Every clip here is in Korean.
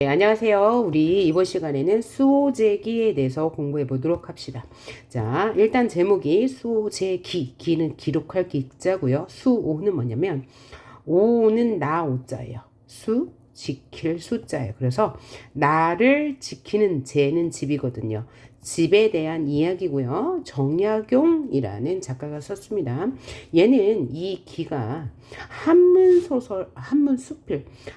네, 안녕하세요. 우리 이번 시간에는 수오제기에 대해서 공부해 보도록 합시다. 자, 일단 제목이 수오제기, 기는 기록할 기자고요. 수오는 뭐냐면 오는 나 오자예요. 수, 지킬 수자예요. 그래서 나를 지키는 제는 집이거든요. 집에 대한 이야기고요. 정약용이라는 작가가 썼습니다. 얘는 이 기가 한문소설,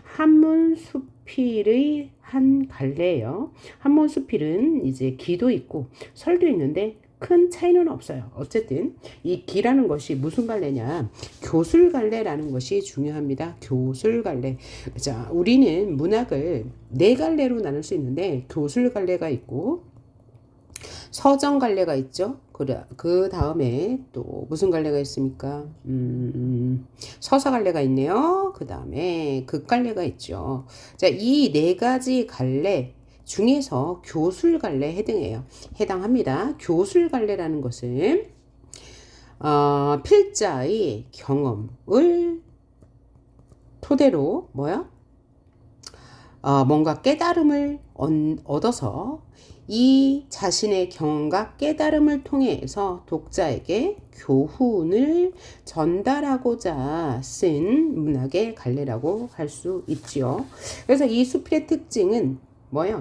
한문수필의 한 갈래예요. 한문수필은 이제 기도 있고 설도 있는데 큰 차이는 없어요. 어쨌든 이 기라는 것이 무슨 갈래냐? 교술갈래라는 것이 중요합니다. 교술갈래. 자, 우리는 문학을 네 갈래로 나눌 수 있는데 교술갈래가 있고 서정갈래가 있죠. 그 다음에 또 무슨 갈래가 있습니까? 서사갈래가 있네요. 그 다음에 극갈래가 있죠. 자, 이 네 가지 갈래 중에서 교술갈래 해당합니다. 교술갈래라는 것은 필자의 경험을 토대로 뭔가 깨달음을 얻어서 이 자신의 경험과 깨달음을 통해서 독자에게 교훈을 전달하고자 쓴 문학의 갈래라고 할 수 있지요. 그래서 이 수필의 특징은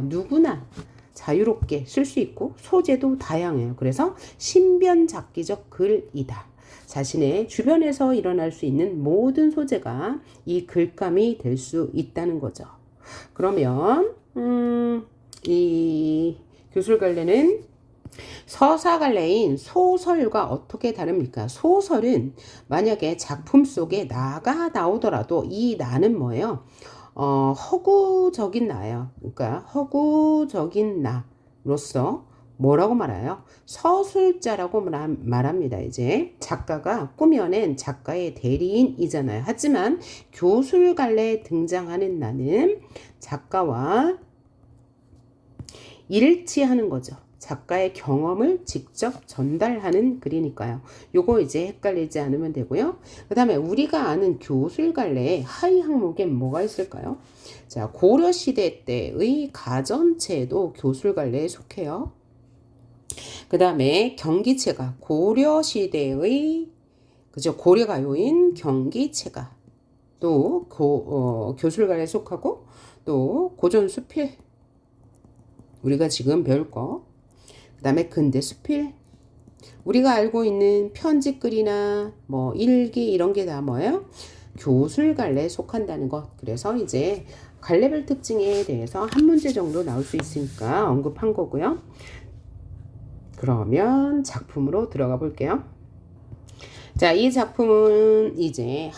누구나 자유롭게 쓸 수 있고 소재도 다양해요. 그래서 신변잡기적 글이다. 자신의 주변에서 일어날 수 있는 모든 소재가 이 글감이 될 수 있다는 거죠. 그러면 이 교술갈래는 서사갈래인 소설과 어떻게 다릅니까? 소설은 만약에 작품 속에 나가 나오더라도 이 나는 허구적인 나예요. 그러니까 허구적인 나로서 뭐라고 말해요? 서술자라고 말합니다. 이제 작가가 꾸며낸 작가의 대리인이잖아요. 하지만 교술갈래에 등장하는 나는 작가와 일치하는 거죠. 작가의 경험을 직접 전달하는 글이니까요. 요거 이제 헷갈리지 않으면 되고요. 그 다음에 우리가 아는 교술갈래의 하위 항목엔 뭐가 있을까요? 자, 고려시대 때의 가전체도 교술갈래에 속해요. 그 다음에 경기체가 고려시대의 고려가요인 경기체가 또 교술갈래에 속하고 또 고전수필 우리가 지금 배울 거. 그 다음에 근대 수필. 우리가 알고 있는 편지글이나 일기 이런 게 다 교술갈래에 속한다는 것. 그래서 이제 갈래별 특징에 대해서 한 문제 정도 나올 수 있으니까 언급한 거고요. 그러면 작품으로 들어가 볼게요. 자, 이 작품은 이제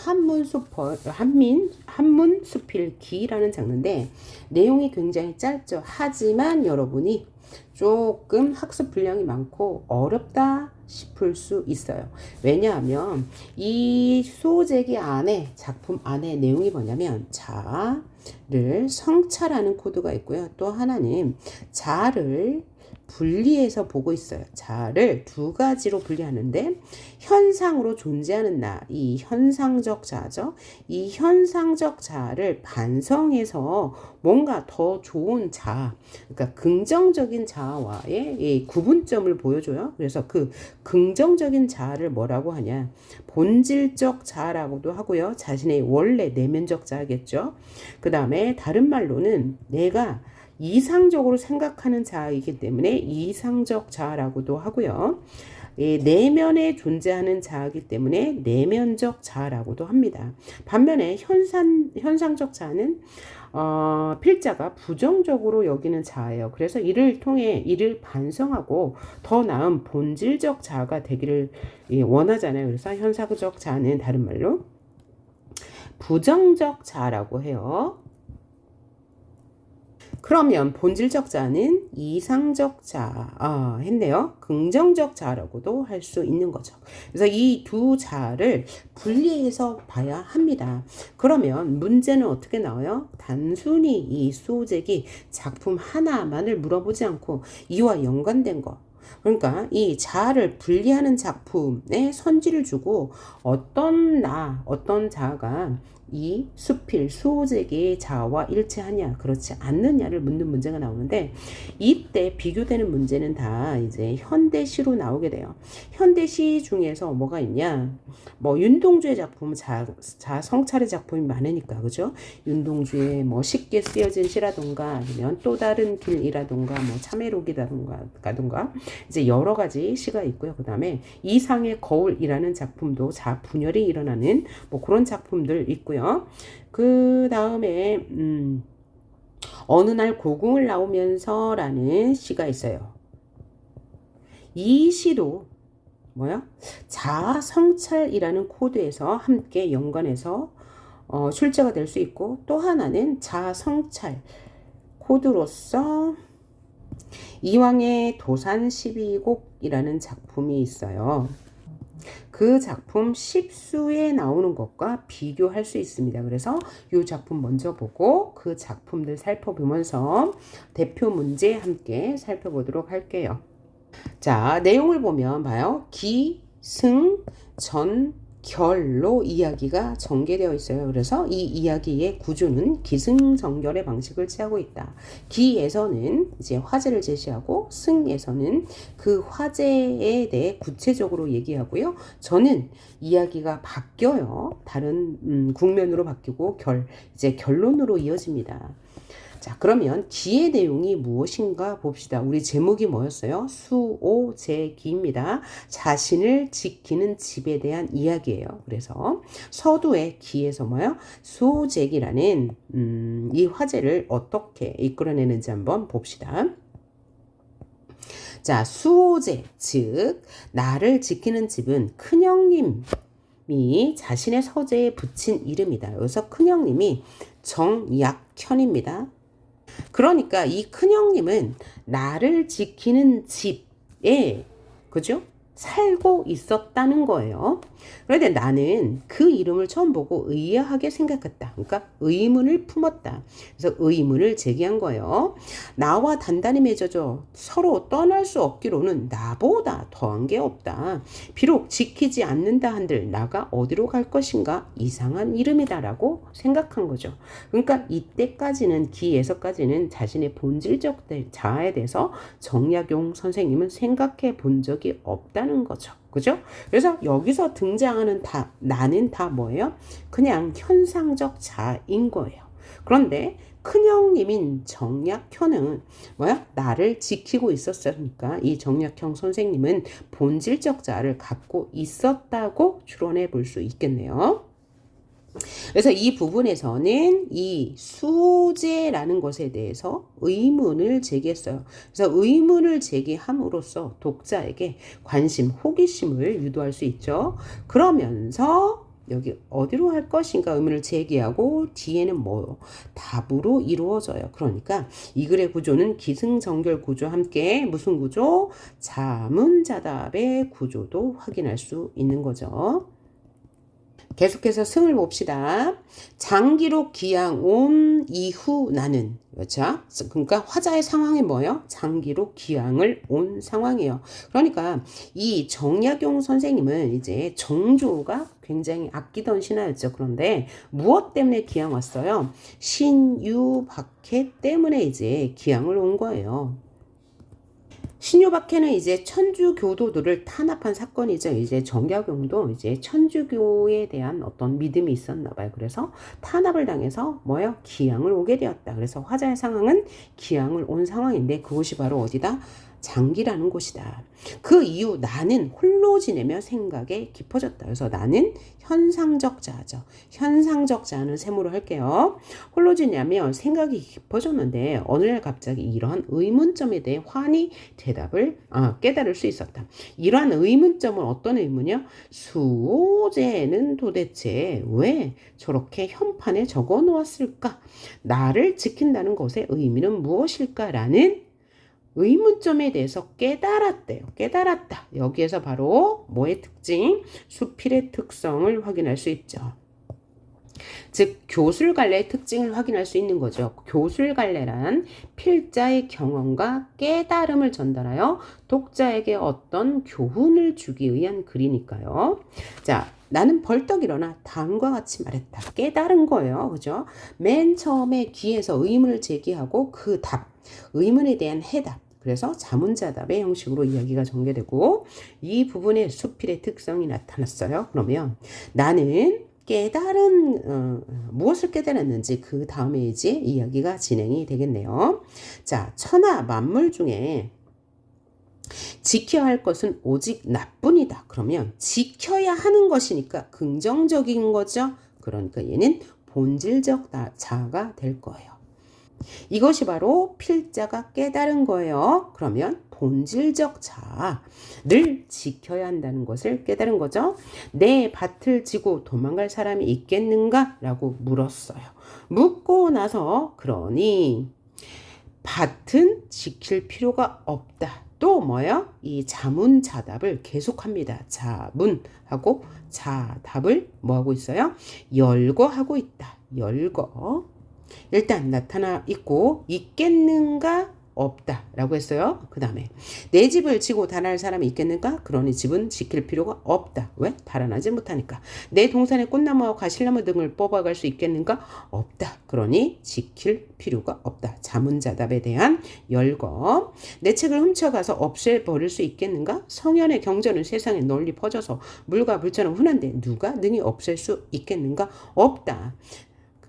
한문수필기라는 장르인데 내용이 굉장히 짧죠. 하지만 여러분이 조금 학습 분량이 많고 어렵다 싶을 수 있어요. 왜냐하면 이 소재기 안에 작품 안에 내용이 뭐냐면 자를 성찰하는 코드가 있고요. 또 하나는 자를 분리해서 보고 있어요. 자를 두 가지로 분리하는데 현상으로 존재하는 나, 이 현상적 자죠. 이 현상적 자를 반성해서 뭔가 더 좋은 자, 그러니까 긍정적인 자와의 이 구분점을 보여줘요. 그래서 그 긍정적인 자를 뭐라고 하냐? 본질적 자라고도 하고요. 자신의 원래 내면적 자겠죠. 그 다음에 다른 말로는 내가 이상적으로 생각하는 자이기 때문에 이상적 자라고도 하고요. 내면에 존재하는 자이기 때문에 내면적 자라고도 합니다. 반면에 현상적 자는 필자가 부정적으로 여기는 자예요. 그래서 이를 통해 이를 반성하고 더 나은 본질적 자가 되기를 원하잖아요. 그래서 현상적 자는 다른 말로 부정적 자라고 해요. 그러면 본질적 자는 이상적 자 했네요. 긍정적 자라고도 할 수 있는 거죠. 그래서 이 두 자를 분리해서 봐야 합니다. 그러면 문제는 어떻게 나와요? 단순히 이 소재기 작품 하나만을 물어보지 않고 이와 연관된 거. 그러니까 이 자아를 분리하는 작품에 선지를 주고 어떤 자아가 이 수필, 수호제기의 자아와 일치하냐, 그렇지 않느냐를 묻는 문제가 나오는데, 이때 비교되는 문제는 다 이제 현대시로 나오게 돼요. 현대시 중에서 뭐가 있냐? 뭐 윤동주의 작품은 자성찰의 작품이 많으니까, 그죠? 윤동주의 뭐 쉽게 쓰여진 시라던가, 아니면 또 다른 길이라던가, 뭐 참회록이라던가, 이제 여러 가지 시가 있고요. 그 다음에 이상의 거울이라는 작품도 자분열이 일어나는 뭐 그런 작품들 있고요. 그 다음에 어느 날 고궁을 나오면서라는 시가 있어요. 이 시도 뭐야? 자성찰이라는 코드에서 함께 연관해서 출제가 될 수 있고, 또 하나는 자성찰 코드로서 이왕의 도산 12곡이라는 작품이 있어요. 그 작품 10수에 나오는 것과 비교할 수 있습니다. 그래서 이 작품 먼저 보고 그 작품들 살펴보면서 대표 문제 함께 살펴보도록 할게요. 자, 내용을 보면 봐요. 기, 승, 전, 결로 이야기가 전개되어 있어요. 그래서 이 이야기의 구조는 기승전결의 방식을 취하고 있다. 기에서는 이제 화제를 제시하고, 승에서는 그 화제에 대해 구체적으로 얘기하고요. 전은 이야기가 바뀌어요. 다른 국면으로 바뀌고, 이제 결론으로 이어집니다. 자, 그러면 기의 내용이 무엇인가 봅시다. 우리 제목이 뭐였어요? 수오제기입니다. 자신을 지키는 집에 대한 이야기예요. 그래서 서두의 기에서 뭐예요? 수오제기라는 이 화제를 어떻게 이끌어내는지 한번 봅시다. 자, 수오제, 즉 나를 지키는 집은 큰형님이 자신의 서재에 붙인 이름이다. 여기서 큰형님이 정약현입니다. 그러니까 이 큰형님은 나를 지키는 집에, 그죠? 살고 있었다는 거예요. 그런데 나는 그 이름을 처음 보고 의아하게 생각했다. 그러니까 의문을 품었다. 그래서 의문을 제기한 거예요. 나와 단단히 맺어져 서로 떠날 수 없기로는 나보다 더한 게 없다. 비록 지키지 않는다 한들 나가 어디로 갈 것인가 이상한 이름이다라고 생각한 거죠. 그러니까 이때까지는, 기에서까지는 자신의 본질적 자아에 대해서 정약용 선생님은 생각해 본 적이 없다는 거죠. 그죠? 그래서 여기서 등장하는 나는 다 뭐예요? 그냥 현상적 자인 거예요. 그런데 큰형님인 정약현은 뭐야? 나를 지키고 있었으니까 이 정약현 선생님은 본질적 자아를 갖고 있었다고 추론해 볼 수 있겠네요. 그래서 이 부분에서는 이 수제라는 것에 대해서 의문을 제기했어요. 그래서 의문을 제기함으로써 독자에게 관심, 호기심을 유도할 수 있죠. 그러면서 여기 어디로 할 것인가 의문을 제기하고 뒤에는 뭐 답으로 이루어져요. 그러니까 이 글의 구조는 기승전결 구조와 함께 무슨 구조? 자문자답의 구조도 확인할 수 있는 거죠. 계속해서 승을 봅시다. 장기록 기양 온 이후 나는, 그렇죠? 그러니까 화자의 상황이 뭐예요? 장기록 기양을 온 상황이에요. 그러니까 이 정약용 선생님은 이제 정조가 굉장히 아끼던 신하였죠. 그런데 무엇 때문에 기양 왔어요? 신유박해 때문에 이제 기양을 온 거예요. 신유박해는 이제 천주교도들을 탄압한 사건이죠. 이제 정약용도 이제 천주교에 대한 어떤 믿음이 있었나 봐요. 그래서 탄압을 당해서 뭐예요? 기양을 오게 되었다. 그래서 화자의 상황은 기양을 온 상황인데 그곳이 바로 어디다? 장기라는 곳이다. 그 이후 나는 홀로 지내며 생각에 깊어졌다. 그래서 나는 현상적 자아죠. 현상적 자아는 세모로 할게요. 홀로 지내며 생각이 깊어졌는데 어느 날 갑자기 이러한 의문점에 대해 환히 깨달을 수 있었다. 이러한 의문점은 어떤 의문이요? 수제는 도대체 왜 저렇게 현판에 적어 놓았을까? 나를 지킨다는 것의 의미는 무엇일까라는 의문점에 대해서 깨달았대요. 깨달았다. 여기에서 바로 뭐의 특징? 수필의 특성을 확인할 수 있죠. 즉 교술갈래의 특징을 확인할 수 있는 거죠. 교술갈래란 필자의 경험과 깨달음을 전달하여 독자에게 어떤 교훈을 주기 위한 글이니까요. 자, 나는 벌떡 일어나 다음과 같이 말했다. 깨달은 거예요. 그죠? 맨 처음에 귀에서 의문을 제기하고 그 답, 의문에 대한 해답. 그래서 자문자답의 형식으로 이야기가 전개되고 이 부분에 수필의 특성이 나타났어요. 그러면 나는 무엇을 깨달았는지 그 다음에 이제 이야기가 진행이 되겠네요. 자, 천하 만물 중에 지켜야 할 것은 오직 나뿐이다. 그러면 지켜야 하는 것이니까 긍정적인 거죠. 그러니까 얘는 본질적 자아가 될 거예요. 이것이 바로 필자가 깨달은 거예요. 그러면 본질적 자아를 지켜야 한다는 것을 깨달은 거죠. 내 밭을 지고 도망갈 사람이 있겠는가? 라고 물었어요. 묻고 나서 그러니 밭은 지킬 필요가 없다. 또 뭐요? 이 자문자답을 계속합니다. 자문하고 자답을 뭐하고 있어요? 열거하고 있다. 열거. 일단 나타나 있고 있겠는가? 없다 라고 했어요. 그 다음에 내 집을 지고 달아날 사람이 있겠는가? 그러니 집은 지킬 필요가 없다. 왜? 달아나지 못하니까. 내 동산에 꽃나무와 과실나무 등을 뽑아갈 수 있겠는가? 없다. 그러니 지킬 필요가 없다. 자문자답에 대한 열거. 내 책을 훔쳐가서 없애버릴 수 있겠는가? 성현의 경전은 세상에 널리 퍼져서 물과 불처럼 흔한데 누가 능히 없앨 수 있겠는가? 없다.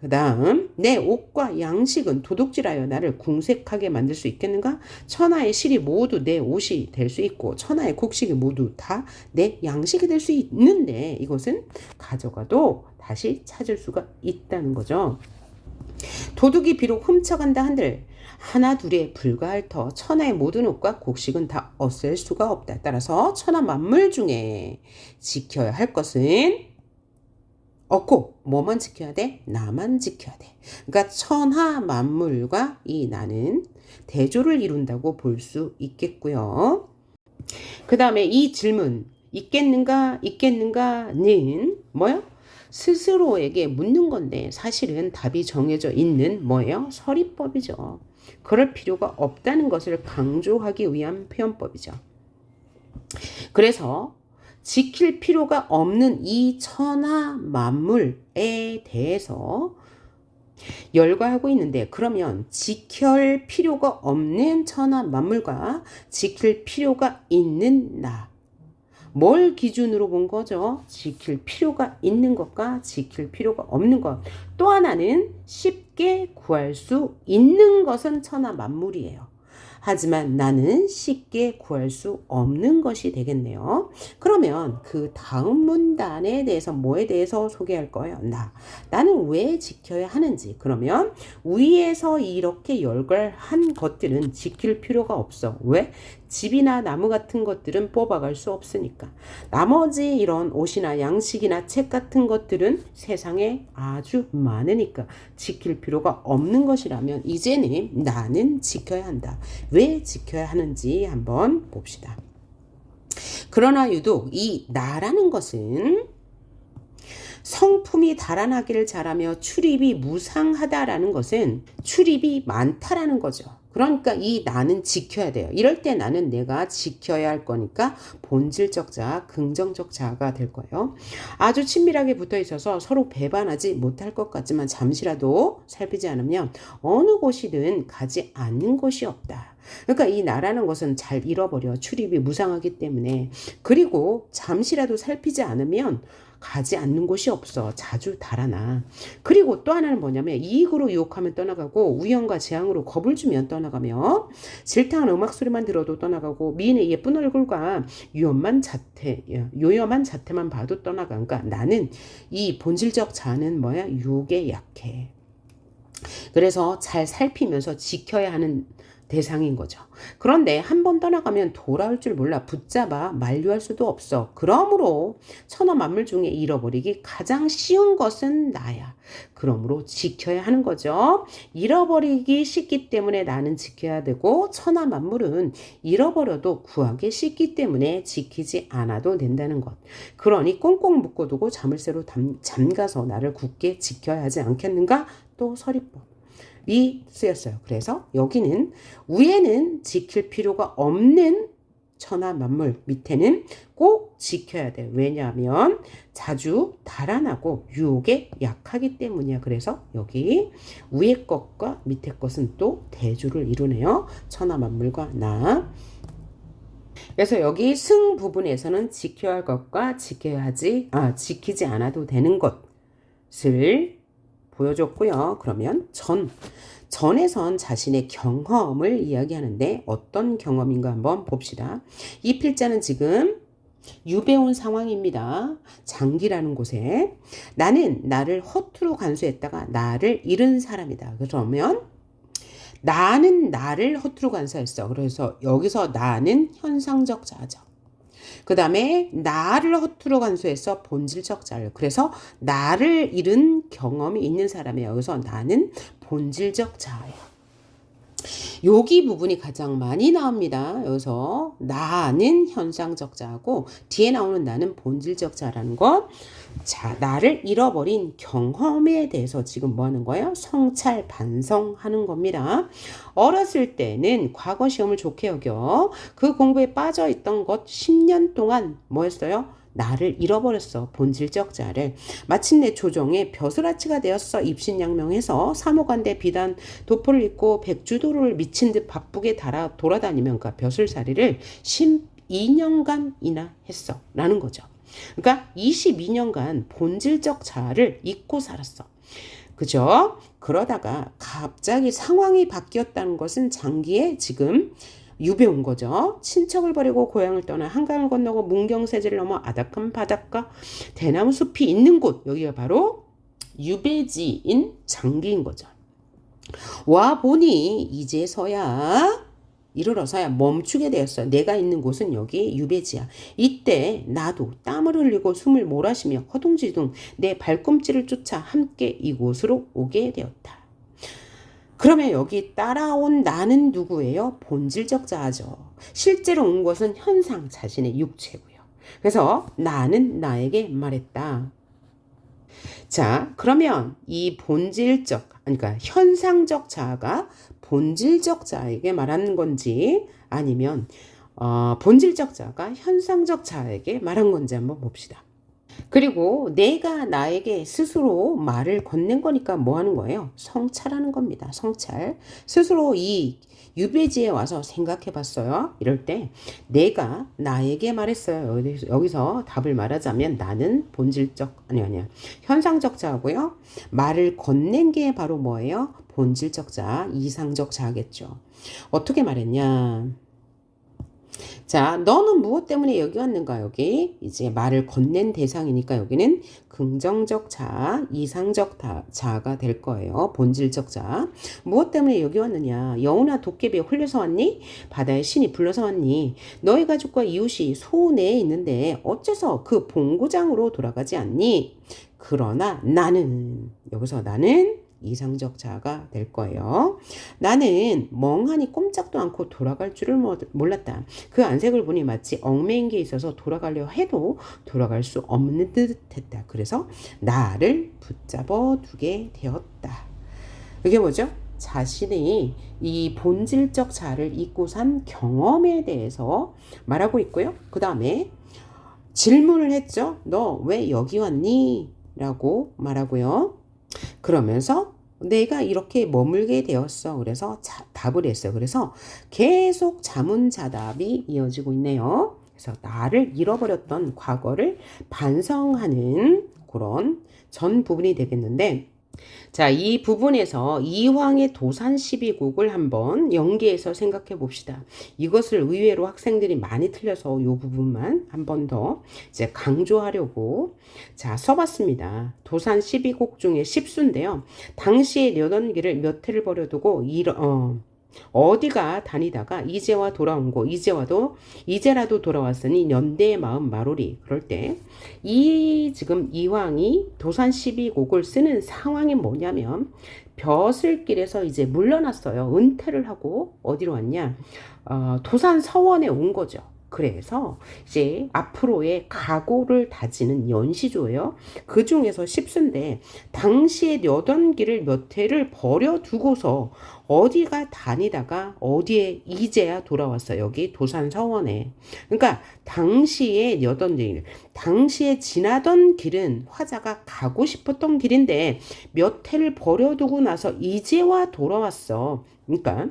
그 다음 내 옷과 양식은 도둑질하여 나를 궁색하게 만들 수 있겠는가? 천하의 실이 모두 내 옷이 될 수 있고 천하의 곡식이 모두 다 내 양식이 될 수 있는데 이것은 가져가도 다시 찾을 수가 있다는 거죠. 도둑이 비록 훔쳐간다 한들 하나 둘에 불과할 터 천하의 모든 옷과 곡식은 다 없앨 수가 없다. 따라서 천하 만물 중에 지켜야 할 것은 없고 뭐만 지켜야 돼? 나만 지켜야 돼. 그러니까 천하 만물과 이 나는 대조를 이룬다고 볼 수 있겠고요. 그 다음에 이 질문 있겠는가는 뭐요? 스스로에게 묻는 건데 사실은 답이 정해져 있는 뭐예요? 서리법이죠. 그럴 필요가 없다는 것을 강조하기 위한 표현법이죠. 그래서 지킬 필요가 없는 이 천하 만물에 대해서 열거하고 있는데 그러면 지킬 필요가 없는 천하 만물과 지킬 필요가 있는 나. 뭘 기준으로 본 거죠? 지킬 필요가 있는 것과 지킬 필요가 없는 것. 또 하나는 쉽게 구할 수 있는 것은 천하 만물이에요. 하지만 나는 쉽게 구할 수 없는 것이 되겠네요. 그러면 그 다음 문단에 대해서 뭐에 대해서 소개할 거예요? 나는 왜 지켜야 하는지. 그러면 위에서 이렇게 열거한 것들은 지킬 필요가 없어. 왜? 집이나 나무 같은 것들은 뽑아갈 수 없으니까. 나머지 이런 옷이나 양식이나 책 같은 것들은 세상에 아주 많으니까 지킬 필요가 없는 것이라면 이제는 나는 지켜야 한다. 왜 지켜야 하는지 한번 봅시다. 그러나 유독 이 나라는 것은 성품이 달아나기를 잘하며 출입이 무상하다라는 것은 출입이 많다라는 거죠. 그러니까 이 나는 지켜야 돼요. 이럴 때 나는 내가 지켜야 할 거니까 본질적 자아, 긍정적 자아가 될 거예요. 아주 친밀하게 붙어 있어서 서로 배반하지 못할 것 같지만 잠시라도 살피지 않으면 어느 곳이든 가지 않는 곳이 없다. 그러니까 이 나라는 것은 잘 잃어버려. 출입이 무상하기 때문에. 그리고 잠시라도 살피지 않으면 가지 않는 곳이 없어. 자주 달아나. 그리고 또 하나는 뭐냐면 이익으로 유혹하면 떠나가고 우연과 재앙으로 겁을 주면 떠나가며 질타하는 음악 소리만 들어도 떠나가고 미인의 예쁜 얼굴과 요염한 자태만 봐도 떠나가. 그러니까 나는 이 본질적 자아는 뭐야? 유혹에 약해. 그래서 잘 살피면서 지켜야 하는 대상인 거죠. 그런데 한 번 떠나가면 돌아올 줄 몰라 붙잡아 만류할 수도 없어. 그러므로 천하 만물 중에 잃어버리기 가장 쉬운 것은 나야. 그러므로 지켜야 하는 거죠. 잃어버리기 쉽기 때문에 나는 지켜야 되고 천하 만물은 잃어버려도 구하기 쉽기 때문에 지키지 않아도 된다는 것. 그러니 꽁꽁 묶어두고 자물쇠로 잠가서 나를 굳게 지켜야 하지 않겠는가? 또 서리법. 이 쓰였어요. 그래서 여기는 위에는 지킬 필요가 없는 천하 만물 밑에는 꼭 지켜야 돼. 왜냐하면 자주 달아나고 유혹에 약하기 때문이야. 그래서 여기 위에 것과 밑에 것은 또 대조를 이루네요. 천하 만물과 나. 그래서 여기 승 부분에서는 지켜야 할 것과 지키지 않아도 되는 것을 보여줬고요. 그러면 전에선 자신의 경험을 이야기하는데 어떤 경험인가 한번 봅시다. 이 필자는 지금 유배온 상황입니다. 장기라는 곳에 나는 나를 허투루 간수했다가 나를 잃은 사람이다. 그러면 나는 나를 허투루 간수했어. 그래서 여기서 나는 현상적 자아죠. 그 다음에 나를 허투루 간수해서 본질적 자아를. 그래서 나를 잃은 경험이 있는 사람이에요. 여기서 나는 본질적 자아예요. 여기 부분이 가장 많이 나옵니다. 여기서 나는 현상적 자아고 뒤에 나오는 나는 본질적 자아라는 것. 자, 나를 잃어버린 경험에 대해서 지금 뭐 하는 거예요? 성찰, 반성하는 겁니다. 어렸을 때는 과거 시험을 좋게 여겨 그 공부에 빠져있던 것 10년 동안 뭐 했어요? 나를 잃어버렸어. 본질적 자를. 마침내 조정에 벼슬아치가 되었어. 입신양명해서 사모관대 비단 도포를 입고 백주도를 미친 듯 바쁘게 돌아다니면 그 벼슬살이를 12년간이나 했어. 라는 거죠. 그러니까 22년간 본질적 자아를 잊고 살았어. 그죠? 그러다가 갑자기 상황이 바뀌었다는 것은 장기에 지금 유배 온 거죠. 친척을 버리고 고향을 떠나 한강을 건너고 문경세제를 넘어 아닥한 바닷가 대나무 숲이 있는 곳. 여기가 바로 유배지인 장기인 거죠. 와 보니 이르러서야 멈추게 되었어. 내가 있는 곳은 여기 유배지야. 이때 나도 땀을 흘리고 숨을 몰아쉬며 허둥지둥 내 발꿈치를 쫓아 함께 이곳으로 오게 되었다. 그러면 여기 따라온 나는 누구예요? 본질적 자아죠. 실제로 온 것은 현상 자신의 육체고요. 그래서 나는 나에게 말했다. 자, 그러면 이 그러니까 현상적 자아가 본질적 자아에게 말하는 건지 아니면 본질적 자아가 현상적 자아에게 말한 건지 한번 봅시다. 그리고 내가 나에게 스스로 말을 건넨 거니까 뭐 하는 거예요? 성찰하는 겁니다. 성찰. 스스로 이 유배지에 와서 생각해 봤어요. 이럴 때 내가 나에게 말했어요. 여기서 답을 말하자면 나는 현상적 자아고요. 말을 건넨 게 바로 뭐예요? 본질적 자아, 이상적 자아겠죠. 어떻게 말했냐? 자, 너는 무엇 때문에 여기 왔는가? 여기 이제 말을 건넨 대상이니까 여기는 긍정적 자아, 이상적 자아가 될 거예요. 본질적 자아. 무엇 때문에 여기 왔느냐? 여우나 도깨비에 홀려서 왔니? 바다의 신이 불러서 왔니? 너희 가족과 이웃이 소내에 있는데 어째서 그 본고장으로 돌아가지 않니? 그러나 여기서 나는 이상적 자아가 될 거예요. 나는 멍하니 꼼짝도 않고 돌아갈 줄을 몰랐다. 그 안색을 보니 마치 얽매인 게 있어서 돌아가려 해도 돌아갈 수 없는 듯 했다. 그래서 나를 붙잡아 두게 되었다. 이게 뭐죠? 자신이 이 본질적 자아를 잊고 산 경험에 대해서 말하고 있고요. 그 다음에 질문을 했죠. 너 왜 여기 왔니? 라고 말하고요. 그러면서 내가 이렇게 머물게 되었어. 그래서 답을 했어요. 그래서 계속 자문자답이 이어지고 있네요. 그래서 나를 잃어버렸던 과거를 반성하는 그런 전 부분이 되겠는데, 자, 이 부분에서 이황의 도산 12곡을 한번 연계해서 생각해 봅시다. 이것을 의외로 학생들이 많이 틀려서 이 부분만 한 번 더 이제 강조하려고 써봤습니다. 도산 12곡 중에 10수인데요. 당시에 려던 길을 몇 해를 버려두고 어디가 다니다가 이제와 돌아온 곳 이제라도 돌아왔으니 연대의 마음 마루리. 그럴 때 지금 이황이 도산 12곡을 쓰는 상황이 뭐냐면 벼슬길에서 이제 물러났어요. 은퇴를 하고 어디로 왔냐? 도산 서원에 온 거죠. 그래서 이제 앞으로의 각오를 다지는 연시조예요. 그 중에서 10수인데 당시에 여던 길을 몇 해를 버려두고서 어디가 다니다가 어디에 이제야 돌아왔어. 여기 도산서원에. 그러니까 당시에 여던 길, 당시에 지나던 길은 화자가 가고 싶었던 길인데 몇 해를 버려두고 나서 이제와 돌아왔어. 그러니까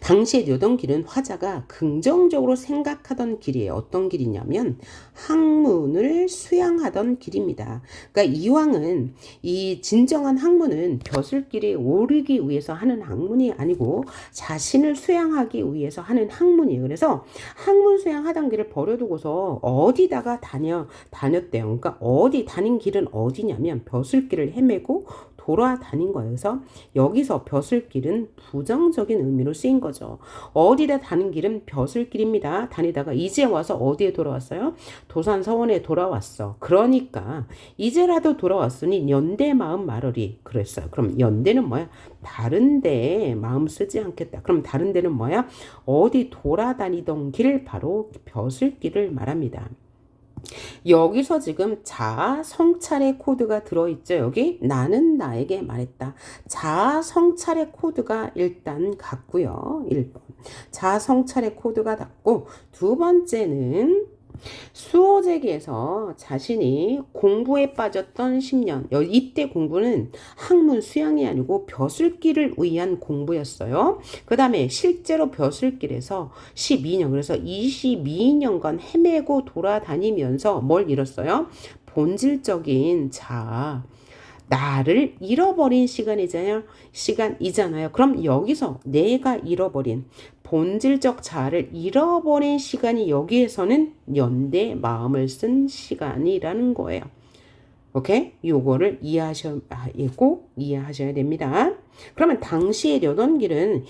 당시에 여던 길은 화자가 긍정적으로 생각하던 길이에요. 어떤 길이냐면 학문을 수양하던 길입니다. 그러니까 이왕은 이 진정한 학문은 벼슬길에 오르기 위해서 하는 학문이 아니고 자신을 수양하기 위해서 하는 학문이에요. 그래서 학문 수양하던 길을 버려두고서 어디다가 다녔대요. 그러니까 어디 다닌 길은 어디냐면 벼슬길을 헤매고 돌아다닌 거예요. 그래서 여기서 벼슬길은 부정적인 의미로 쓰인 거죠. 어디다 다닌 길은 벼슬길입니다. 다니다가 이제 와서 어디에 돌아왔어요? 도산서원에 돌아왔어. 그러니까 이제라도 돌아왔으니 연대 마음 말으리 그랬어요. 그럼 연대는 뭐야? 다른 데에 마음 쓰지 않겠다. 그럼 다른 데는 뭐야? 어디 돌아다니던 길 바로 벼슬길을 말합니다. 여기서 지금 자아 성찰의 코드가 들어있죠. 여기 나는 나에게 말했다. 자아 성찰의 코드가 일단 같고요. 1번. 자아 성찰의 코드가 같고 두 번째는 수호제기에서 자신이 공부에 빠졌던 10년, 이때 공부는 학문 수양이 아니고 벼슬길을 위한 공부였어요. 그 다음에 실제로 벼슬길에서 12년, 그래서 22년간 헤매고 돌아다니면서 뭘 잃었어요? 본질적인 자아. 나를 잃어버린 시간이잖아요. 그럼 여기서 내가 잃어버린 본질적 자아를 잃어버린 시간이 여기에서는 연대 마음을 쓴 시간이라는 거예요. 오케이? 요거를 이해하셔야 됩니다. 그러면 당시에 여던 길은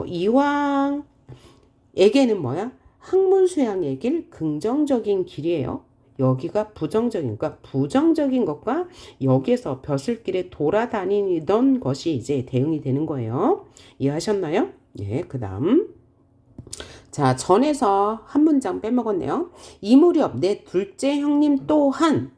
이왕에게는 뭐야? 학문 수양의 길, 긍정적인 길이에요. 여기가 부정적인, 그러니까 부정적인 것과 여기에서 벼슬길에 돌아다니던 것이 이제 대응이 되는 거예요. 이해하셨나요? 예, 그 다음. 자, 전에서 한 문장 빼먹었네요. 이 무렵 내 둘째 형님 또한,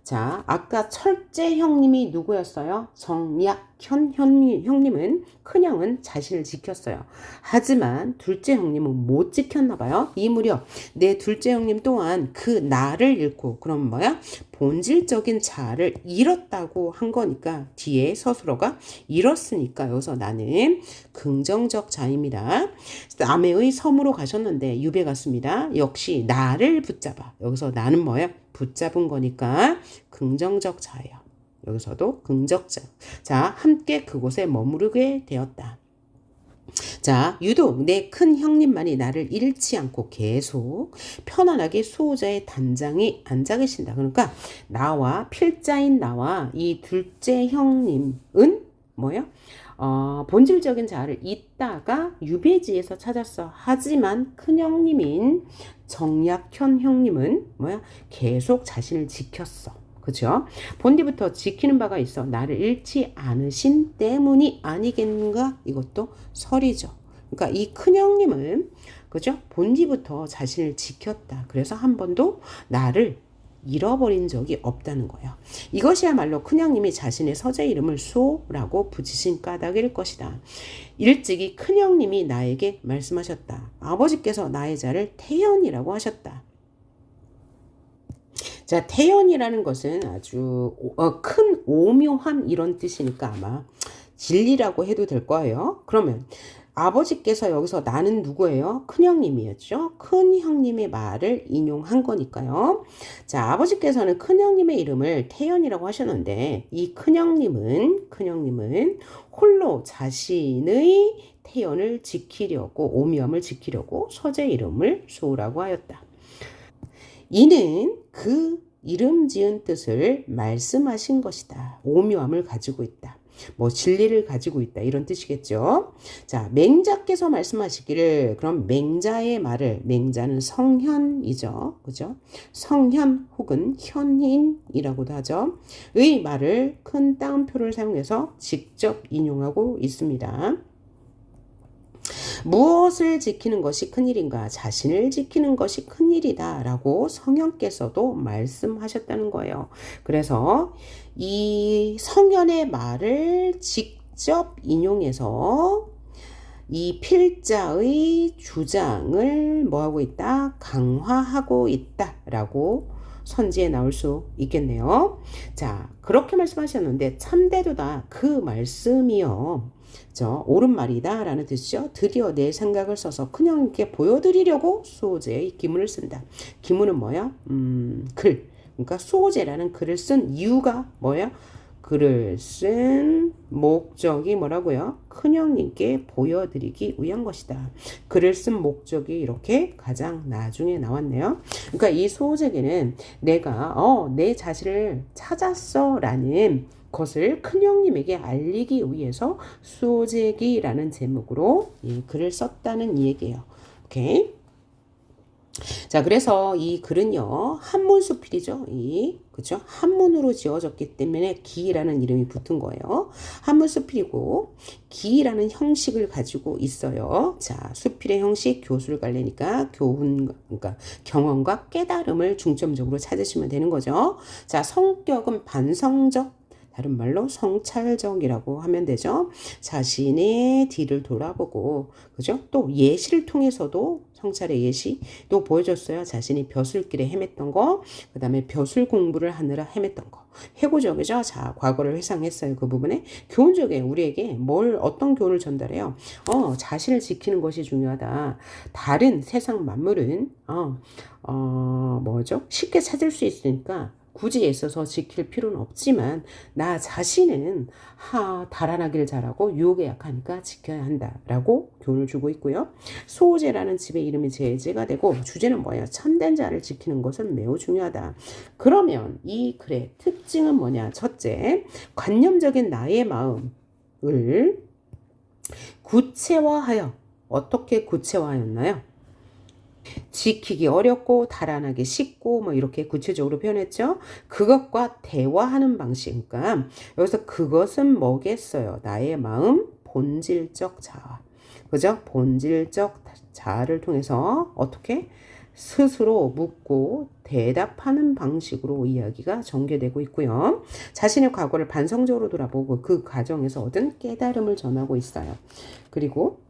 자, 아까 철째 형님이 누구였어요? 정약현 형님은, 큰형은 자신을 지켰어요. 하지만 둘째 형님은 못 지켰나 봐요. 이 무렵 내 둘째 형님 또한 그 나를 잃고, 그럼 뭐야? 본질적인 자아를 잃었다고 한 거니까 뒤에 서술어가 잃었으니까 여기서 나는 긍정적 자입니다. 남해의 섬으로 가셨는데 유배 갔습니다. 역시 나를 붙잡아. 여기서 나는 뭐야? 붙잡은 거니까 긍정적 자예요. 여기서도 긍정적. 자, 함께 그곳에 머무르게 되었다. 자, 유독 내 큰 형님만이 나를 잃지 않고 계속 편안하게 수호자의 단장에 앉아 계신다. 그러니까 나와 필자인 나와 이 둘째 형님은 뭐예요? 본질적인 자아를 잊다가 유배지에서 찾았어. 하지만 큰 형님인 정약현 형님은 뭐야? 계속 자신을 지켰어. 그죠? 본디부터 지키는 바가 있어. 나를 잃지 않으신 때문이 아니겠는가? 이것도 설이죠. 그러니까 이 큰형님은 그죠? 본디부터 자신을 지켰다. 그래서 한 번도 나를 잃어버린 적이 없다는 거예요. 이것이야말로 큰형님이 자신의 서재 이름을 수호라고 붙이신 까닭일 것이다. 일찍이 큰형님이 나에게 말씀하셨다. 아버지께서 나의 자를 태연이라고 하셨다. 자, 태연이라는 것은 아주 큰 오묘함 이런 뜻이니까 아마 진리라고 해도 될 거예요. 그러면 아버지께서 여기서 나는 누구예요? 큰형님이었죠. 큰형님의 말을 인용한 거니까요. 자, 아버지께서는 큰형님의 이름을 태연이라고 하셨는데 이 큰형님은 홀로 자신의 태연을 지키려고 오묘함을 지키려고 서재 이름을 수호라고 하였다. 이는 그 이름 지은 뜻을 말씀하신 것이다. 오묘함을 가지고 있다. 뭐 진리를 가지고 있다. 이런 뜻이겠죠. 자, 맹자께서 말씀하시기를 그럼 맹자의 말을 맹자는 성현이죠. 그죠? 성현 혹은 현인이라고도 하죠. 의 말을 큰 따옴표를 사용해서 직접 인용하고 있습니다. 무엇을 지키는 것이 큰일인가? 자신을 지키는 것이 큰일이다 라고 성현께서도 말씀하셨다는 거예요. 그래서 이 성현의 말을 직접 인용해서 이 필자의 주장을 뭐하고 있다? 강화하고 있다라고 선지에 나올 수 있겠네요. 자, 그렇게 말씀하셨는데 참되도다 그 말씀이요. 옳은 말이다 라는 뜻이죠. 드디어 내 생각을 써서 큰형님께 보여드리려고 수호제의 기문을 쓴다. 기문은 뭐야? 글. 그러니까 수호제라는 글을 쓴 이유가 뭐야? 글을 쓴 목적이 뭐라고요? 큰형님께 보여드리기 위한 것이다. 글을 쓴 목적이 이렇게 가장 나중에 나왔네요. 그러니까 이 수호제기는 내가 내 자신을 찾았어 라는 것을 큰형님에게 알리기 위해서 수호제기라는 제목으로 이 글을 썼다는 얘기예요. 오케이. 자, 그래서 이 글은요, 한문수필이죠. 그죠? 한문으로 지어졌기 때문에 기라는 이름이 붙은 거예요. 한문수필이고, 기라는 형식을 가지고 있어요. 자, 수필의 형식, 교수를 갈래니까 그러니까 경험과 깨달음을 중점적으로 찾으시면 되는 거죠. 자, 성격은 반성적, 다른 말로 성찰적이라고 하면 되죠. 자신의 뒤를 돌아보고, 그죠? 또 예시를 통해서도 성찰의 예시 또 보여줬어요. 자신이 벼슬길에 헤맸던 거, 그 다음에 벼슬 공부를 하느라 헤맸던 거. 해고적이죠. 자, 과거를 회상했어요. 그 부분에 교훈적에 우리에게 어떤 교훈을 전달해요? 자신을 지키는 것이 중요하다. 다른 세상 만물은 뭐죠? 쉽게 찾을 수 있으니까 굳이 애써서 지킬 필요는 없지만 나 자신은 달아나기를 잘하고 유혹에 약하니까 지켜야 한다라고 교훈을 주고 있고요. 수호제라는 집의 이름이 제재가 되고 주제는 뭐예요? 참된 자를 지키는 것은 매우 중요하다. 그러면 이 글의 특징은 뭐냐? 첫째, 관념적인 나의 마음을 구체화하여 어떻게 구체화하였나요? 지키기 어렵고 달아나기 쉽고 뭐 이렇게 구체적으로 표현했죠. 그것과 대화하는 방식. 그러니까 여기서 그것은 뭐겠어요? 나의 마음 본질적 자아. 그죠? 본질적 자아를 통해서 어떻게 스스로 묻고 대답하는 방식으로 이야기가 전개되고 있고요. 자신의 과거를 반성적으로 돌아보고 그 과정에서 얻은 깨달음을 전하고 있어요. 그리고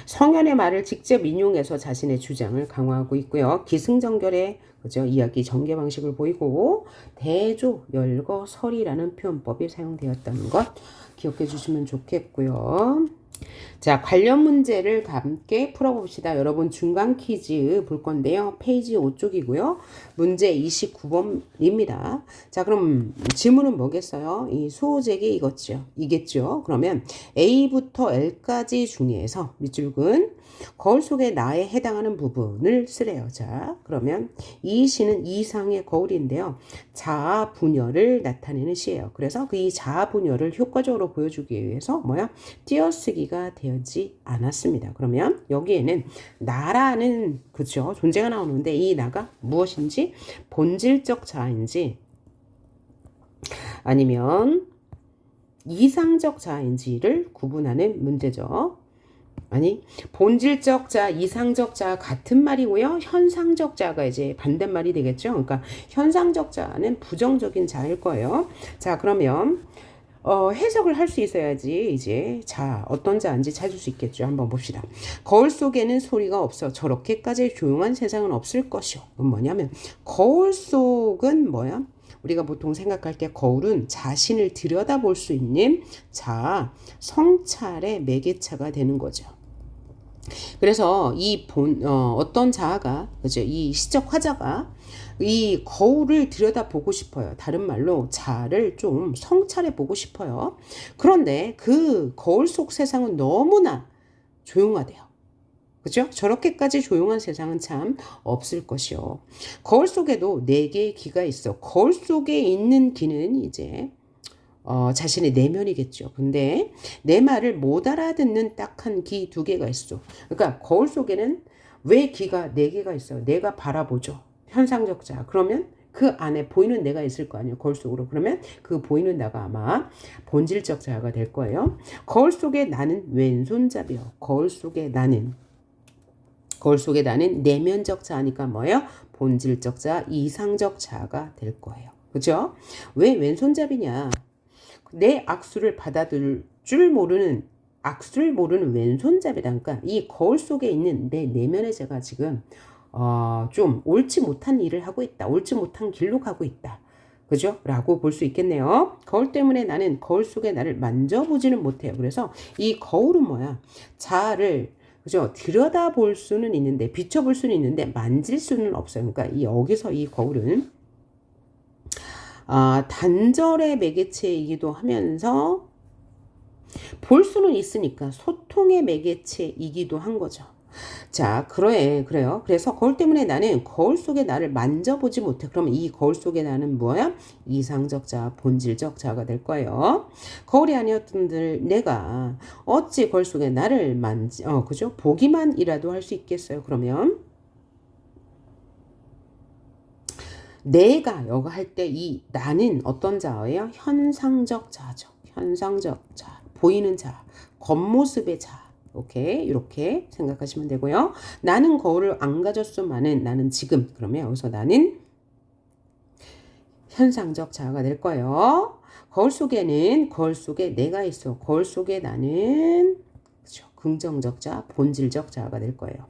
성현의 말을 직접 인용해서 자신의 주장을 강화하고 있고요. 기승전결의 그죠? 이야기 전개 방식을 보이고 대조, 열거, 설이라는 표현법이 사용되었다는 것 기억해 주시면 좋겠고요. 자, 관련 문제를 함께 풀어봅시다. 여러분 중간 퀴즈 볼 건데요. 페이지 5쪽이고요. 문제 29번입니다. 자, 그럼 질문은 뭐겠어요? 이 수호제기 이겠죠. 그러면 A부터 L까지 중에서 밑줄근 거울 속의 나에 해당하는 부분을 쓰래요. 자, 그러면 이 시는 이상의 거울인데요. 자아 분열을 나타내는 시예요. 그래서 그 이 자아 분열을 효과적으로 보여주기 위해서 띄어쓰기가 되지 않았습니다. 그러면 여기에는 나라는 그죠 존재가 나오는데 이 나가 무엇인지 본질적 자아인지 아니면 이상적 자아인지를 구분하는 문제죠. 아니 본질적 자, 이상적 자 같은 말이고요. 현상적 자가 이제 반대말이 되겠죠. 그러니까 현상적 자는 부정적인 자일 거예요. 자, 그러면 해석을 할 수 있어야지 이제 자 어떤 자인지 찾을 수 있겠죠. 한번 봅시다. 거울 속에는 소리가 없어 저렇게까지 조용한 세상은 없을 것이요. 뭐냐면 거울 속은 뭐야? 우리가 보통 생각할 때 거울은 자신을 들여다볼 수 있는 자 성찰의 매개체가 되는 거죠. 그래서 어떤 자아가 그죠? 이 시적 화자가 이 거울을 들여다보고 싶어요. 다른 말로 자아를 좀 성찰해 보고 싶어요. 그런데 그 거울 속 세상은 너무나 조용하대요. 그죠? 저렇게까지 조용한 세상은 참 없을 것이요. 거울 속에도 4개의 귀가 있어. 거울 속에 있는 귀는 이제 자신의 내면이겠죠. 근데 내 말을 못 알아듣는 딱한 귀 2개가 있어. 그러니까 거울 속에는 왜 귀가 4개가 있어? 내가 바라보죠. 현상적 자. 그러면 그 안에 보이는 내가 있을 거 아니에요. 거울 속으로. 그러면 그 보이는 나가 아마 본질적 자아가 될 거예요. 거울 속에 나는 왼손잡이요. 거울 속에 나는 내면적 자아니까 뭐예요? 본질적 자아, 이상적 자아가 될 거예요. 그죠? 왜 왼손잡이냐? 내 악수를 받아들일 줄 모르는 악수를 모르는 왼손잡이라니까 이 거울 속에 있는 내 내면의 제가 지금 좀 옳지 못한 일을 하고 있다. 옳지 못한 길로 가고 있다. 그죠? 라고 볼 수 있겠네요. 거울 때문에 나는 거울 속에 나를 만져보지는 못해요. 그래서 이 거울은 뭐야? 자아를 그죠? 들여다볼 수는 있는데 비춰볼 수는 있는데 만질 수는 없어요. 그러니까 여기서 이 거울은 단절의 매개체이기도 하면서 볼 수는 있으니까 소통의 매개체이기도 한 거죠. 자, 그래요. 그래서 거울 때문에 나는 거울 속에 나를 만져보지 못해. 그러면 이 거울 속에 나는 뭐야? 이상적 자아, 본질적 자아가 될 거예요. 거울이 아니었던들 내가 어찌 거울 속에 나를 그죠? 보기만이라도 할 수 있겠어요. 그러면 내가 여가 할 때 이 나는 어떤 자아예요? 현상적 자아죠. 현상적 자아, 보이는 자아, 겉모습의 자아. 오케이, 이렇게 생각하시면 되고요. 나는 거울을 안 가졌으면은 나는 지금 그러면 여기서 나는 현상적 자아가 될 거예요. 거울 속에 내가 있어. 거울 속에 나는 그렇죠. 긍정적 자아, 본질적 자아가 될 거예요.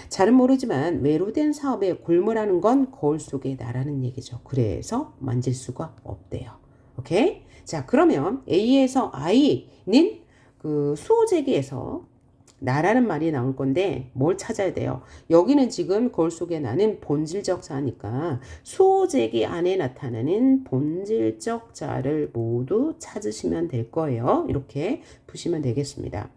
잘은 모르지만 외로된 사업에 골몰하는 건 거울 속에 나라는 얘기죠. 그래서 만질 수가 없대요. 오케이? 자, 그러면 A에서 I는 그 수호제기에서 나라는 말이 나올 건데 뭘 찾아야 돼요? 여기는 지금 거울 속에 나는 본질적 자아니까 수호제기 안에 나타나는 본질적 자아를 모두 찾으시면 될 거예요. 이렇게 푸시면 되겠습니다.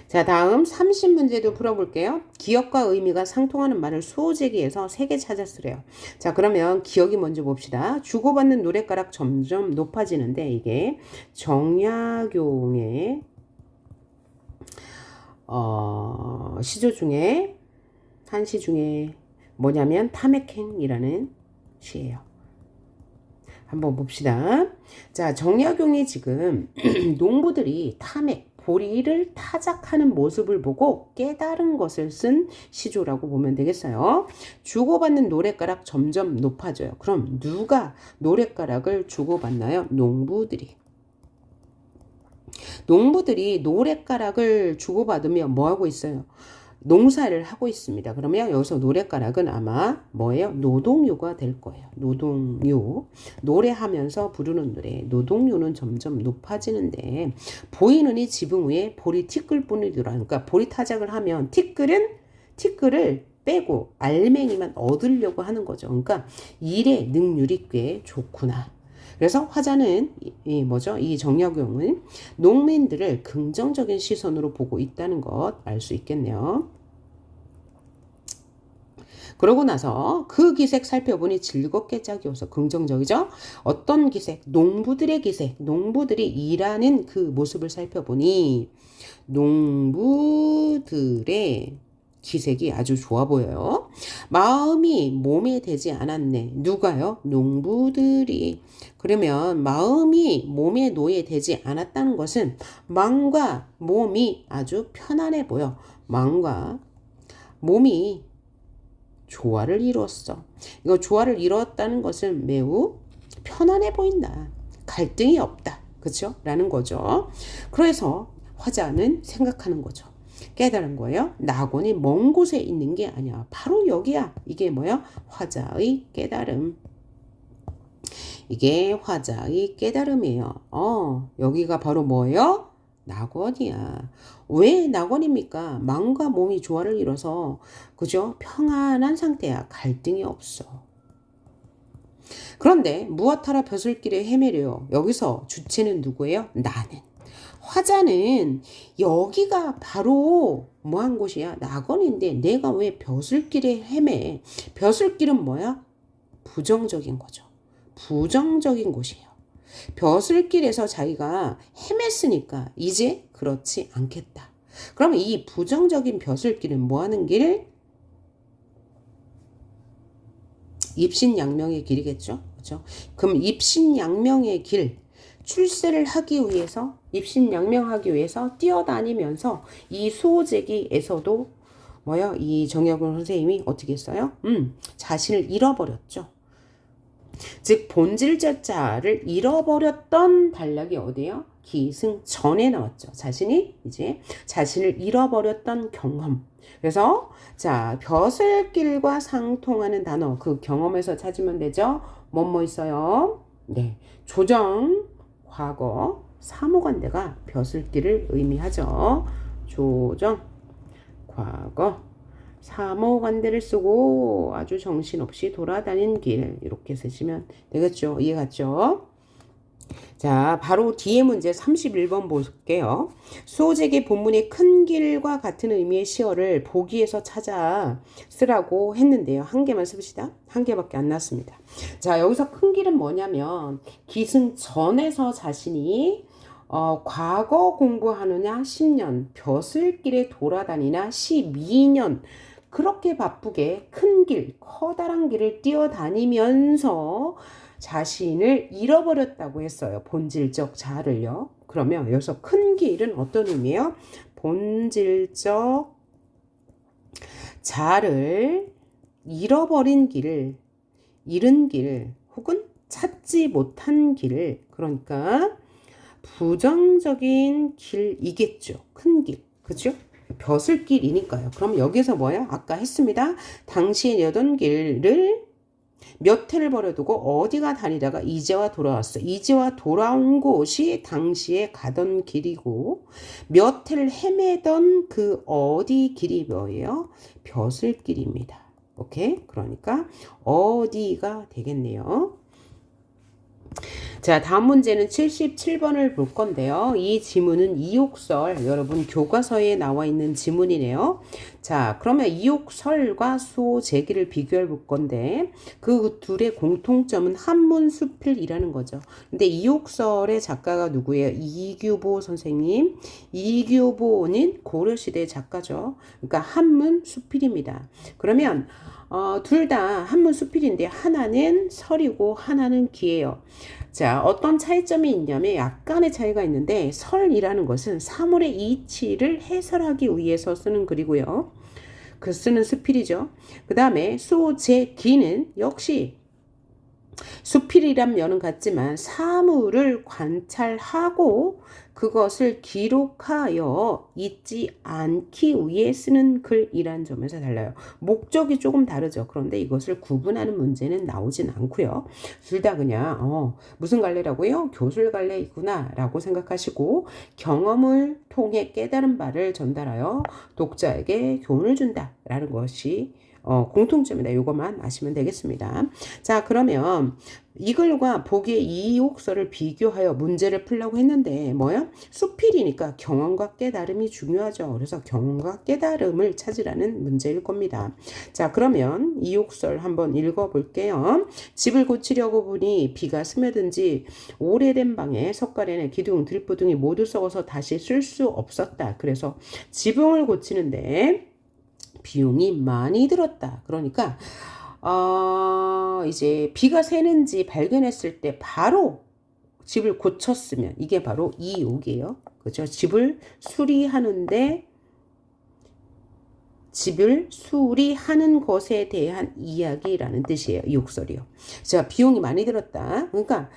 자, 다음 30문제도 풀어볼게요. 기억과 의미가 상통하는 말을 수호제기에서 3개 찾았으래요. 자, 그러면 기억이 먼저 봅시다. 주고받는 노랫가락 점점 높아지는데 이게 정약용의 시조 중에 한 시 중에 뭐냐면 탐액행이라는 시예요. 한번 봅시다. 자, 정약용이 지금 농부들이 보리를 타작하는 모습을 보고 깨달은 것을 쓴 시조라고 보면 되겠어요. 주고받는 노랫가락 점점 높아져요. 그럼 누가 노랫가락을 주고받나요? 농부들이 노랫가락을 주고받으며 뭐하고 있어요? 농사를 하고 있습니다. 그러면 여기서 노랫가락은 아마 뭐예요? 노동요가 될 거예요. 노동요. 노래하면서 부르는 노래. 노동요는 점점 높아지는데 보이는 이 지붕 위에 보리 티끌뿐이더라. 그러니까 보리 타작을 하면 티끌을 빼고 알맹이만 얻으려고 하는 거죠. 그러니까 일의 능률이 꽤 좋구나. 그래서 화자는 이 정약용은 농민들을 긍정적인 시선으로 보고 있다는 것 알 수 있겠네요. 그러고 나서 그 기색 살펴보니 즐겁게 짝이어서 긍정적이죠. 어떤 기색? 농부들의 기색. 농부들이 일하는 그 모습을 살펴보니 농부들의 기색이 아주 좋아 보여요. 마음이 몸에 되지 않았네. 누가요? 농부들이. 그러면 마음이 몸에 노예되지 않았다는 것은 마음과 몸이 아주 편안해 보여. 마음과 몸이 조화를 이루었어. 이거 조화를 이루었다는 것은 매우 편안해 보인다. 갈등이 없다. 그렇죠? 라는 거죠. 그래서 화자는 생각하는 거죠. 깨달은 거예요. 낙원이 먼 곳에 있는 게 아니야. 바로 여기야. 이게 뭐야? 화자의 깨달음. 이게 화자의 깨달음이에요. 여기가 바로 뭐예요? 낙원이야. 왜 낙원입니까? 마음과 몸이 조화를 이뤄서 그죠? 평안한 상태야. 갈등이 없어. 그런데 무엇하라 벼슬길에 헤매려요. 여기서 주체는 누구예요? 나는. 화자는 여기가 바로 뭐한 곳이야? 낙원인데 내가 왜 벼슬길에 헤매? 벼슬길은 뭐야? 부정적인 거죠. 부정적인 곳이에요. 벼슬길에서 자기가 헤맸으니까 이제 그렇지 않겠다. 그러면 이 부정적인 벼슬길은 뭐하는 길? 입신양명의 길이겠죠. 그렇죠? 그럼 입신양명의 길, 출세를 하기 위해서, 입신양명하기 위해서 뛰어다니면서 이 수호제기에서도 뭐요? 이 정약용 선생님이 어떻게 했어요? 자신을 잃어버렸죠. 즉 본질자자를 잃어버렸던 단락이 어디예요? 기승전에 나왔죠. 자신이 이제 자신을 잃어버렸던 경험. 그래서 자 벼슬길과 상통하는 단어 그 경험에서 찾으면 되죠. 뭐뭐 있어요? 네, 조정, 과거, 사무관대가 벼슬길을 의미하죠. 조정, 과거, 사무관대를 쓰고 아주 정신없이 돌아다닌 길 이렇게 쓰시면 되겠죠. 이해갔죠? 자, 바로 뒤에 문제 31번 볼게요. 수호제기 본문의 큰 길과 같은 의미의 시어를 보기에서 찾아 쓰라고 했는데요. 한 개만 씁시다. 한 개밖에 안 났습니다. 자, 여기서 큰 길은 뭐냐면 기승전에서 자신이 과거 공부하느냐 10년, 벼슬길에 돌아다니나 12년 그렇게 바쁘게 큰 길, 커다란 길을 뛰어다니면서 자신을 잃어버렸다고 했어요. 본질적 자아를요. 그러면 여기서 큰 길은 어떤 의미예요? 본질적 자아를 잃어버린 길, 잃은 길, 혹은 찾지 못한 길, 그러니까 부정적인 길이겠죠. 큰 길, 그렇죠? 벼슬길이니까요. 그럼 여기서 뭐야? 아까 했습니다. 당시에 내던 길을 몇 해를 버려두고 어디가 다니다가 이제와 돌아왔어. 이제와 돌아온 곳이 당시에 가던 길이고 몇 해를 헤매던 그 어디 길이 뭐예요? 벼슬길입니다. 오케이? 그러니까 어디가 되겠네요. 자, 다음 문제는 77번을 볼 건데요. 이 지문은 이욕설, 여러분 교과서에 나와 있는 지문이네요. 자, 그러면 이욕설과 수호제기를 비교해 볼 건데 그 둘의 공통점은 한문수필이라는 거죠. 근데 이욕설의 작가가 누구예요? 이규보 선생님. 이규보는 고려시대 작가죠. 그러니까 한문수필입니다. 그러면 둘 다 한문수필인데 하나는 설이고 하나는 기예요. 자, 어떤 차이점이 있냐면 약간의 차이가 있는데 설이라는 것은 사물의 이치를 해설하기 위해서 쓰는 글이고요. 그 쓰는 수필이죠. 그 다음에 수제기는 역시 수필이란 면은 같지만 사물을 관찰하고 그것을 기록하여 잊지 않기 위해 쓰는 글이란 점에서 달라요. 목적이 조금 다르죠. 그런데 이것을 구분하는 문제는 나오진 않고요. 둘 다 그냥 무슨 갈래라고요? 교술 갈래이구나 라고 생각하시고 경험을 통해 깨달은 바를 전달하여 독자에게 교훈을 준다라는 것이 공통점이다. 이것만 아시면 되겠습니다. 자, 그러면 이 글과 보기의 이욕설을 비교하여 문제를 풀려고 했는데 뭐야? 수필이니까 경험과 깨달음이 중요하죠. 그래서 경험과 깨달음을 찾으라는 문제일 겁니다. 자, 그러면 이욕설 한번 읽어볼게요. 집을 고치려고 보니 비가 스며든 지 오래된 방에 석가래나 기둥, 들부등이 모두 썩어서 다시 쓸 수 없었다. 그래서 지붕을 고치는데 비용이 많이 들었다. 그러니까 이제 비가 새는지 발견했을 때 바로 집을 고쳤으면 이게 바로 이욕이에요. 그죠? 집을 수리하는 것에 대한 이야기라는 뜻이에요. 이욕설이요. 자, 비용이 많이 들었다. 그러니까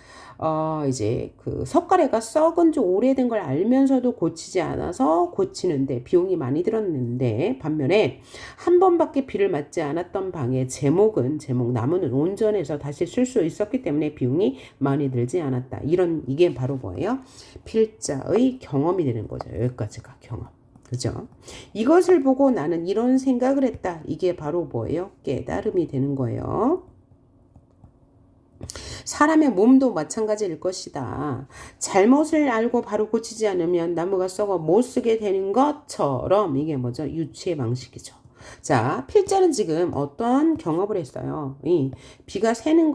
이제 그 석가래가 썩은 지 오래된 걸 알면서도 고치지 않아서 고치는데 비용이 많이 들었는데 반면에 한 번밖에 비를 맞지 않았던 방의 제목 나무는 온전해서 다시 쓸 수 있었기 때문에 비용이 많이 들지 않았다. 이게 바로 뭐예요? 필자의 경험이 되는 거죠. 여기까지가 경험. 그죠? 이것을 보고 나는 이런 생각을 했다. 이게 바로 뭐예요? 깨달음이 되는 거예요. 사람의 몸도 마찬가지일 것이다. 잘못을 알고 바로 고치지 않으면 나무가 썩어 못 쓰게 되는 것처럼 이게 뭐죠? 유추의 방식이죠. 자, 필자는 지금 어떤 경험을 했어요. 이 비가 새는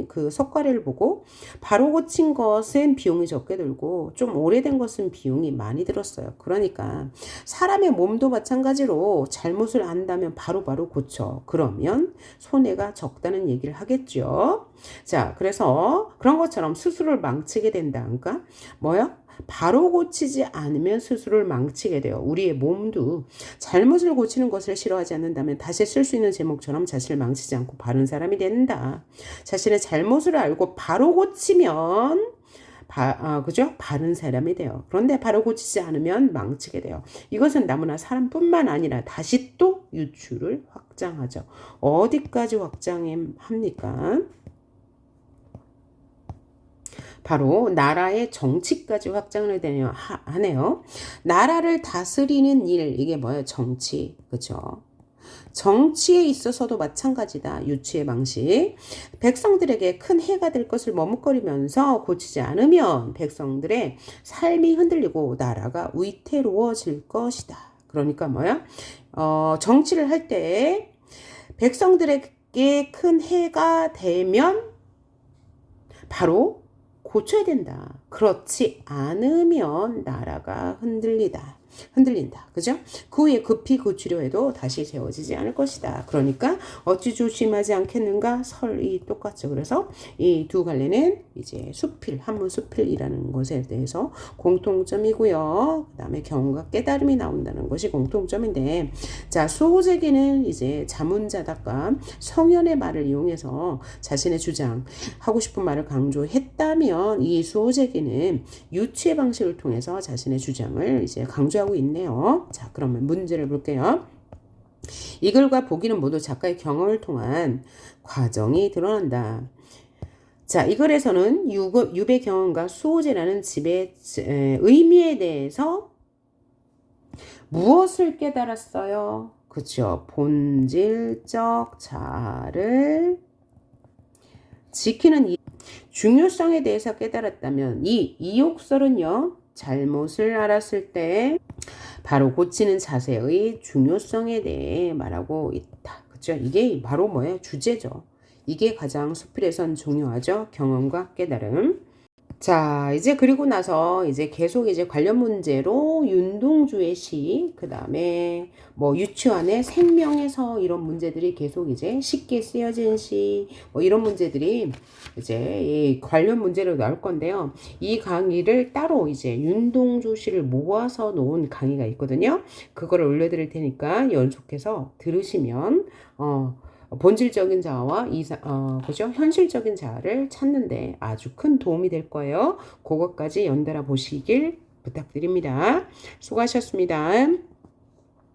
그 석가래를 보고 바로 고친 것은 비용이 적게 들고 좀 오래된 것은 비용이 많이 들었어요. 그러니까 사람의 몸도 마찬가지로 잘못을 안다면 바로바로 고쳐. 그러면 손해가 적다는 얘기를 하겠죠. 자, 그래서 그런 것처럼 스스로를 망치게 된다. 그러니까 뭐야? 바로 고치지 않으면 스스로를 망치게 돼요. 우리의 몸도 잘못을 고치는 것을 싫어하지 않는다면 다시 쓸 수 있는 제목처럼 자신을 망치지 않고 바른 사람이 된다. 자신의 잘못을 알고 바로 고치면 그죠? 바른 사람이 돼요. 그런데 바로 고치지 않으면 망치게 돼요. 이것은 나무나 사람뿐만 아니라 다시 또 유추를 확장하죠. 어디까지 확장합니까? 바로 나라의 정치까지 확장을 하네요. 나라를 다스리는 일, 이게 뭐예요? 정치. 그죠? 정치에 있어서도 마찬가지다. 유치의 방식. 백성들에게 큰 해가 될 것을 머뭇거리면서 고치지 않으면 백성들의 삶이 흔들리고 나라가 위태로워질 것이다. 그러니까 뭐야? 정치를 할 때 백성들에게 큰 해가 되면 바로 고쳐야 된다. 그렇지 않으면 나라가 흔들린다. 그죠? 그 후에 급히 고치려 해도 다시 세워지지 않을 것이다. 그러니까 어찌 조심하지 않겠는가? 설이 똑같죠. 그래서 이 두 갈래는 이제 한문 수필이라는 것에 대해서 공통점이고요. 그 다음에 경험과 깨달음이 나온다는 것이 공통점인데, 자, 수호제기는 이제 자문자답과 성현의 말을 이용해서 자신의 주장, 하고 싶은 말을 강조했다면 이 수호제기는 유추의 방식을 통해서 자신의 주장을 이제 강조하고 있네요. 자, 그러면 문제를 볼게요. 이 글과 보기는 모두 작가의 경험을 통한 과정이 드러난다. 자, 이 글에서는 유배 경험과 수호제라는 집의 의미에 대해서 무엇을 깨달았어요? 그렇죠. 본질적 자아를 지키는 이 중요성에 대해서 깨달았다면 이 이욕설은요, 잘못을 알았을 때 바로 고치는 자세의 중요성에 대해 말하고 있다. 그렇죠? 이게 바로 뭐예요? 주제죠. 이게 가장 수필에선 중요하죠. 경험과 깨달음. 자, 이제 그리고 나서 이제 계속 이제 관련 문제로 윤동주의 시, 그 다음에 뭐 유치원의 생명에서 이런 문제들이 계속 이제 쉽게 쓰여진 시, 뭐 이런 문제들이 이제 이 관련 문제로 나올 건데요. 이 강의를 따로 이제 윤동주 시를 모아서 놓은 강의가 있거든요. 그거를 올려드릴 테니까 연속해서 들으시면, 본질적인 자아와 그죠? 현실적인 자아를 찾는데 아주 큰 도움이 될 거예요. 그것까지 연달아 보시길 부탁드립니다. 수고하셨습니다.